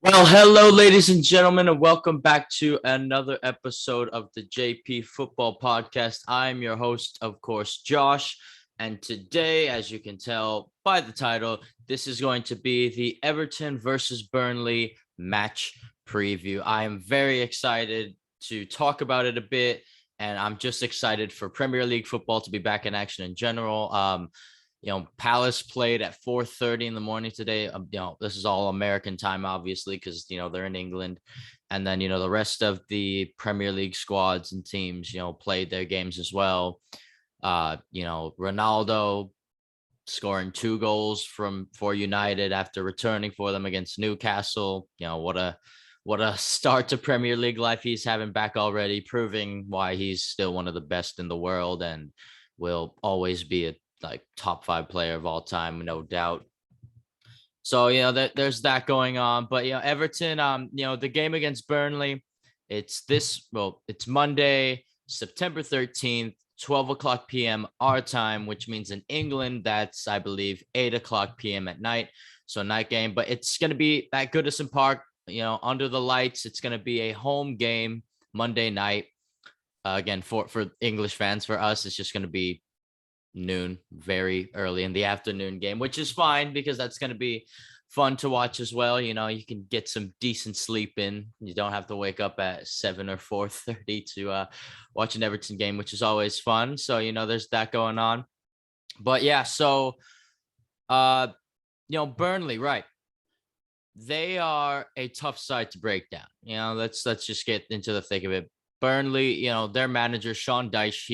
Well, hello, ladies and gentlemen, and welcome back to another episode of the JP Football Podcast. I'm your host, of course, Josh. And today, as you can tell by the title, this is going to be the Everton versus Burnley match preview. I am very excited to talk about it a bit, and I'm just excited for Premier League football to be back in action in general. Palace played at 4:30 in the morning today. This is all American time, obviously, because they're in England, and then the rest of the Premier League squads and teams played their games as well. Ronaldo scoring 2 goals for United after returning for them against Newcastle. What a start to Premier League life he's having back already, proving why he's still one of the best in the world and will always be a top 5 player of all time, no doubt. So there's that going on. But Everton, the game against Burnley, it's Monday, September 13th, 12 o'clock p.m. our time, which means in England that's, I believe, 8 o'clock p.m. at night. So night game, but it's gonna be at Goodison Park, under the lights. It's gonna be a home game Monday night. Again, for English fans, for us, it's just gonna be noon, very early in the afternoon game, which is fine because that's going to be fun to watch as well. You can get some decent sleep in. You don't have to wake up at 7 or 4:30 to watch an Everton game, which is always fun. So there's that going on. But yeah, so Burnley, right? They are a tough side to break down. Let's just get into the thick of it. Burnley, their manager Sean Dyche,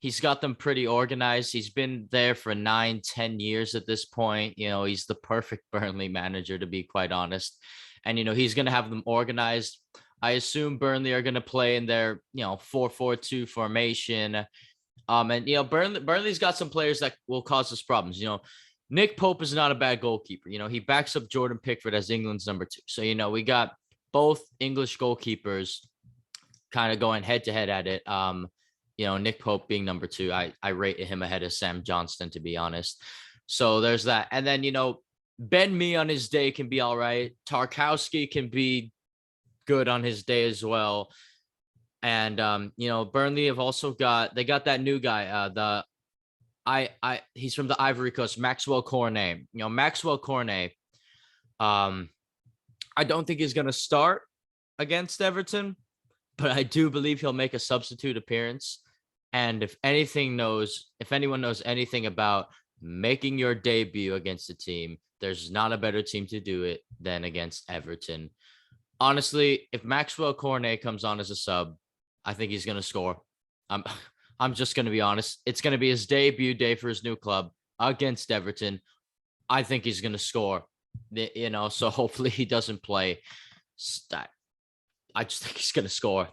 he's got them pretty organized. He's been there for 9-10 years at this point. He's the perfect Burnley manager, to be quite honest. And he's going to have them organized. I assume Burnley are going to play in their 4-4-2 formation. And Burnley's got some players that will cause us problems. Nick Pope is not a bad goalkeeper. He backs up Jordan Pickford as England's number 2. So we got both English goalkeepers kind of going head to head at it. Nick Pope being number 2, I rate him ahead of Sam Johnston, to be honest. So there's that. And then, Ben Mee on his day can be all right. Tarkowski can be good on his day as well. And, Burnley have also got that new guy, he's from the Ivory Coast, Maxwell Cornet. Maxwell Cornet, I don't think he's going to start against Everton, but I do believe he'll make a substitute appearance. And if anyone knows anything about making your debut against a team, there's not a better team to do it than against Everton. Honestly, if Maxwell Cornet comes on as a sub, I think he's going to score. I'm just going to be honest. It's going to be his debut day for his new club against Everton. I think he's going to score, so hopefully he doesn't play. I just think he's going to score.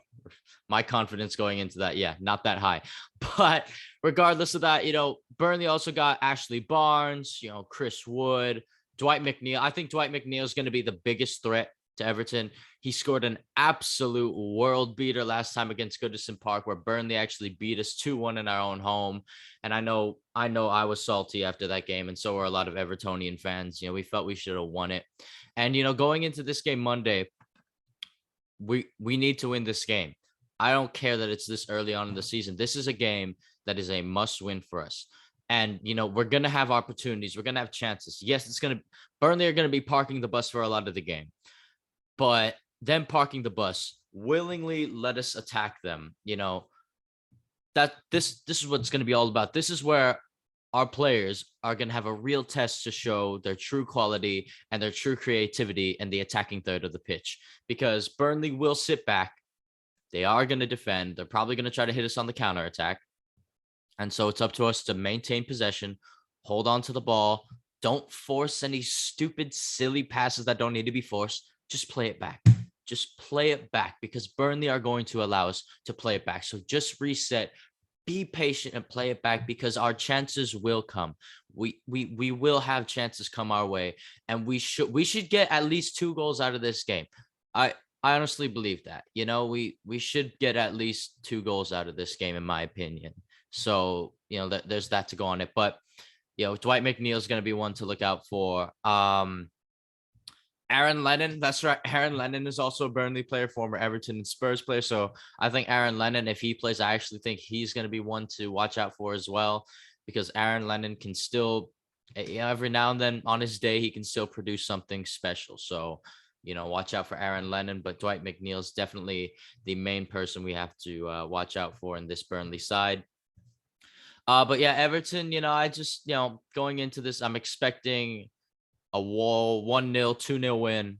My confidence going into that, not that high. But regardless of that, Burnley also got Ashley Barnes, Chris Wood, Dwight McNeil. I think Dwight McNeil is going to be the biggest threat to Everton. He scored an absolute world beater last time against Goodison Park, where Burnley actually beat us 2-1 in our own home. And I know I was salty after that game, and so were a lot of Evertonian fans. We felt we should have won it. And, going into this game Monday, we need to win this game. I don't care that it's this early on in the season. This is a game that is a must win for us. And, we're going to have opportunities. We're going to have chances. Yes, Burnley are going to be parking the bus for a lot of the game, but them parking the bus willingly let us attack them. That this is what it's going to be all about. This is where our players are going to have a real test to show their true quality and their true creativity in the attacking third of the pitch, because Burnley will sit back. They are going to defend. They're probably going to try to hit us on the counter attack. And so it's up to us to maintain possession, hold on to the ball. Don't force any stupid, silly passes that don't need to be forced. Just play it back. Just play it back, because Burnley are going to allow us to play it back. So just reset, be patient, and play it back, because our chances will come. We will have chances come our way, and we should get at least 2 goals out of this game. I honestly believe that. We should get at least 2 goals out of this game, in my opinion. So, there's that to go on it. But, Dwight McNeil is going to be one to look out for. Aaron Lennon, that's right. Aaron Lennon is also a Burnley player, former Everton and Spurs player. So I think Aaron Lennon, if he plays, I actually think he's going to be one to watch out for as well, because Aaron Lennon can still, every now and then on his day, he can still produce something special. So, watch out for Aaron Lennon. But Dwight McNeil is definitely the main person we have to watch out for in this Burnley side. But yeah, Everton, I just, going into this, I'm expecting a 1-0, 2-0 win.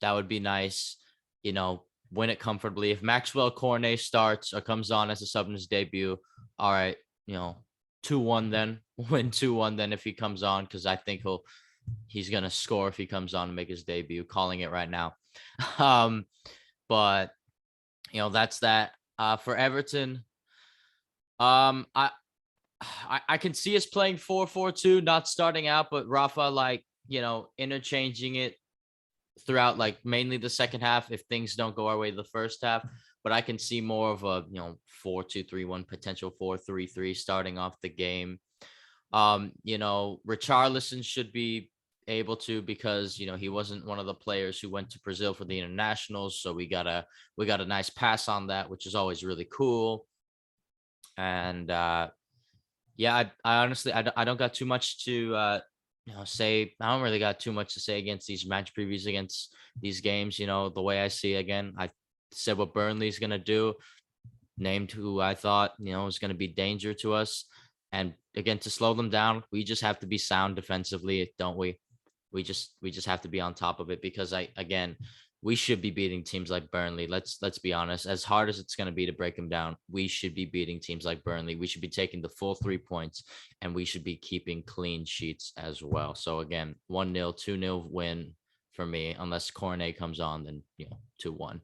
That would be nice. Win it comfortably. If Maxwell Cornet starts or comes on as a sub in his debut, all right, 2-1 then. Win 2-1 then if he comes on, because I think he's gonna score if he comes on and make his debut. Calling it right now. But that's that. For Everton, I can see us playing 4-4-2, not starting out, but Rafa interchanging it throughout mainly the second half if things don't go our way the first half. But I can see more of a 4-2-3-1, potential 4-3-3 starting off the game. Richarlison should be able to, because he wasn't one of the players who went to Brazil for the internationals, so we got a nice pass on that, which is always really cool. And I honestly I don't got too much to say. I don't really got too much to say against these match previews against these games. The way I see, again, I said what Burnley's gonna do, named who I thought was gonna be danger to us, and again, to slow them down, we just have to be sound defensively, don't we? We just have to be on top of it, because we should be beating teams like Burnley. Let's be honest. As hard as it's going to be to break them down, we should be beating teams like Burnley. We should be taking the full 3 points, and we should be keeping clean sheets as well. So again, 1-0, 2-0 win for me, unless Cornet comes on, then 2-1.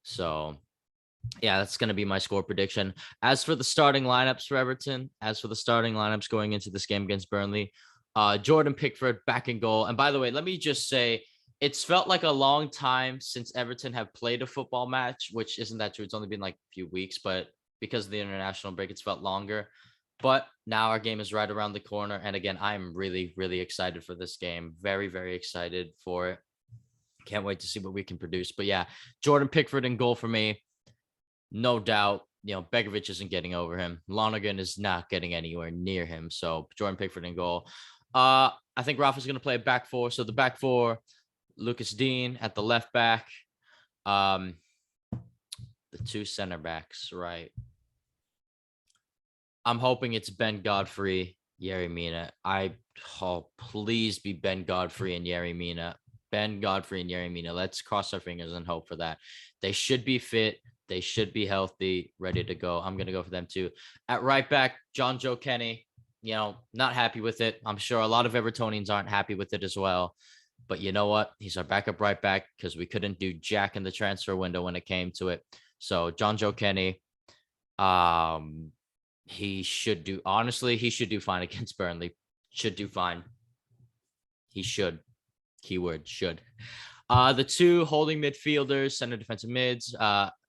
So yeah, that's going to be my score prediction. As for the starting lineups for Everton, going into this game against Burnley, Jordan Pickford back in goal. And by the way, let me just say, it's felt like a long time since Everton have played a football match, which isn't that true. It's only been like a few weeks, but because of the international break, it's felt longer. But now our game is right around the corner. And again, I'm really, really excited for this game. Very, very excited for it. Can't wait to see what we can produce. But yeah, Jordan Pickford in goal for me. No doubt. Begovic isn't getting over him. Lonergan is not getting anywhere near him. So Jordan Pickford in goal. I think Rafa's going to play a back four. So the back four, Lucas Dean at the left back. The 2 center backs, right? I'm hoping it's Ben Godfrey, Yerry Mina. Please be Ben Godfrey and Yerry Mina. Ben Godfrey and Yerry Mina. Let's cross our fingers and hope for that. They should be fit. They should be healthy, ready to go. I'm going to go for them too. At right back, John Joe Kenny. Not happy with it. I'm sure a lot of Evertonians aren't happy with it as well. But you know what? He's our backup right back, because we couldn't do jack in the transfer window when it came to it. So John Joe Kenny, he should do fine against Burnley. Should do fine. He should. Keyword should. The 2 holding midfielders, center defensive mids,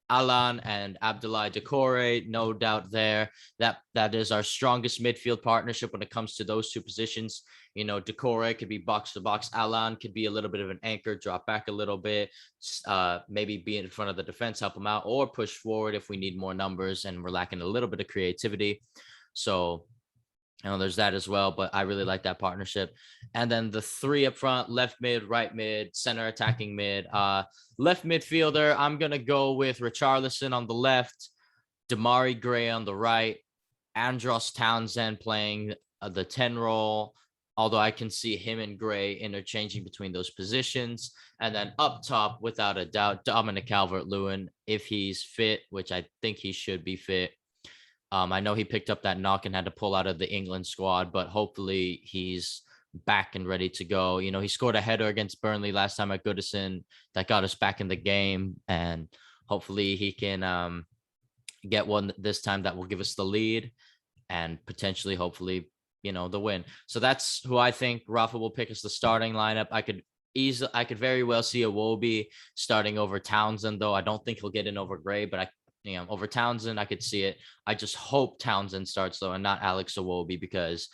Alan and Abdoulaye Doucouré, no doubt there. That is our strongest midfield partnership when it comes to those 2 positions. Doucouré could be box to box. Alan could be a little bit of an anchor, drop back a little bit, maybe be in front of the defense, help them out, or push forward if we need more numbers and we're lacking a little bit of creativity. So there's that as well, but I really like that partnership. And then the 3 up front, left mid, right mid, center attacking mid. Left midfielder, I'm going to go with Richarlison on the left, Damari Gray on the right, Andros Townsend playing the 10 role, although I can see him and Gray interchanging between those positions. And then up top, without a doubt, Dominic Calvert-Lewin, if he's fit, which I think he should be fit. I know he picked up that knock and had to pull out of the England squad, but hopefully he's back and ready to go. He scored a header against Burnley last time at Goodison that got us back in the game, and hopefully he can get one this time that will give us the lead and potentially, hopefully, the win. So that's who I think Rafa will pick as the starting lineup. I could very well see Iwobi starting over Townsend, though. I don't think he'll get in over Gray, but over Townsend, I could see it. I just hope Townsend starts, though, and not Alex Iwobi, because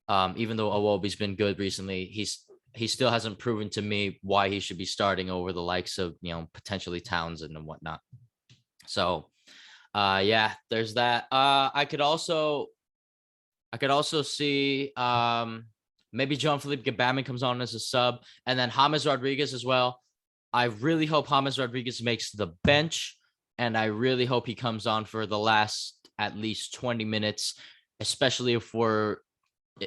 even though Iwobi's been good recently, he's he still hasn't proven to me why he should be starting over the likes of, potentially Townsend and whatnot. So, yeah, there's that. I could also see maybe Jean-Philippe Gbamin comes on as a sub, and then James Rodriguez as well. I really hope James Rodriguez makes the bench, and I really hope he comes on for the last at least 20 minutes, especially if we're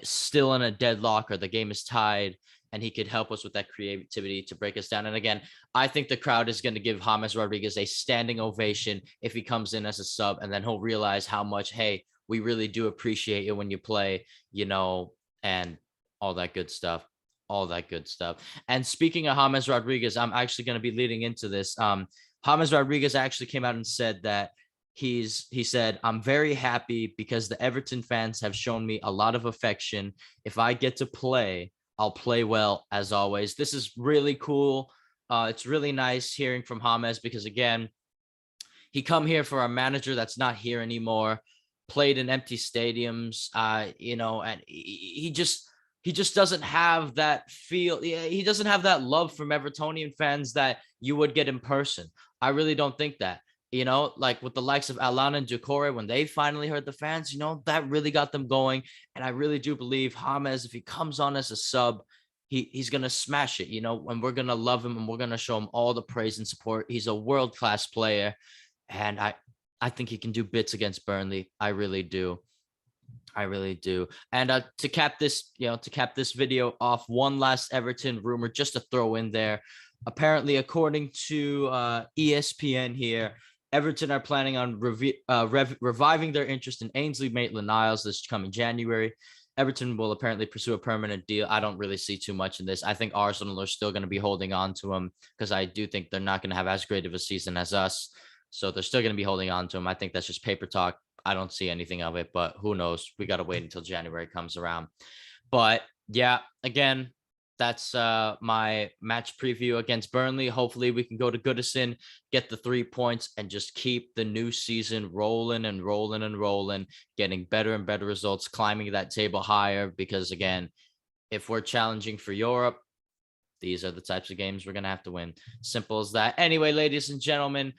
still in a deadlock or the game is tied, and he could help us with that creativity to break us down. And again, I think the crowd is going to give James Rodriguez a standing ovation if he comes in as a sub, and then he'll realize how much, hey, we really do appreciate it when you play, and all that good stuff. All that good stuff. And speaking of James Rodriguez, I'm actually going to be leading into this. James Rodriguez actually came out and said that he said, I'm very happy because the Everton fans have shown me a lot of affection. If I get to play, I'll play well as always. This is really cool. It's really nice hearing from James because, again, he come here for a manager that's not here anymore, played in empty stadiums, and he just doesn't have that feel. He doesn't have that love from Evertonian fans that you would get in person. I really don't think that. Like with the likes of Alan and Ducore, when they finally heard the fans, that really got them going. And I really do believe James, if he comes on as a sub, he's going to smash it, and we're going to love him and we're going to show him all the praise and support. He's a world-class player. And I think he can do bits against Burnley. I really do. I really do. And to cap this video off, one last Everton rumor just to throw in there. Apparently, according to ESPN here, Everton are planning on reviving their interest in Ainsley Maitland-Niles this coming January. Everton will apparently pursue a permanent deal. I don't really see too much in this. I think Arsenal are still going to be holding on to him because I do think they're not going to have as great of a season as us. So they're still going to be holding on to him. I think that's just paper talk. I don't see anything of it, but who knows? We got to wait until January comes around. But yeah, again, that's my match preview against Burnley. Hopefully we can go to Goodison, get the 3 points, and just keep the new season rolling and rolling and rolling, getting better and better results, climbing that table higher. Because again, if we're challenging for Europe, these are the types of games we're going to have to win. Simple as that. Anyway, ladies and gentlemen,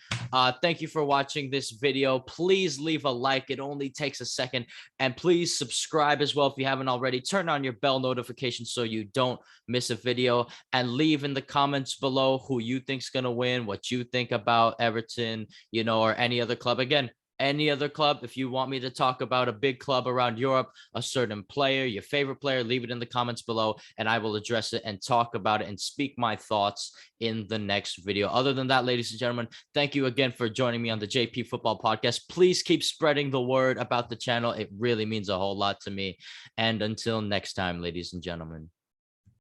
thank you for watching this video. Please leave a like. It only takes a second. And please subscribe as well if you haven't already. Turn on your bell notifications so you don't miss a video. And leave in the comments below who you think's going to win, what you think about Everton, or any other club. Again, any other club. If you want me to talk about a big club around Europe, a certain player, your favorite player, leave it in the comments below and I will address it and talk about it and speak my thoughts in the next video. Other than that, ladies and gentlemen, thank you again for joining me on the JP Football Podcast. Please keep spreading the word about the channel. It really means a whole lot to me. And until next time, ladies and gentlemen.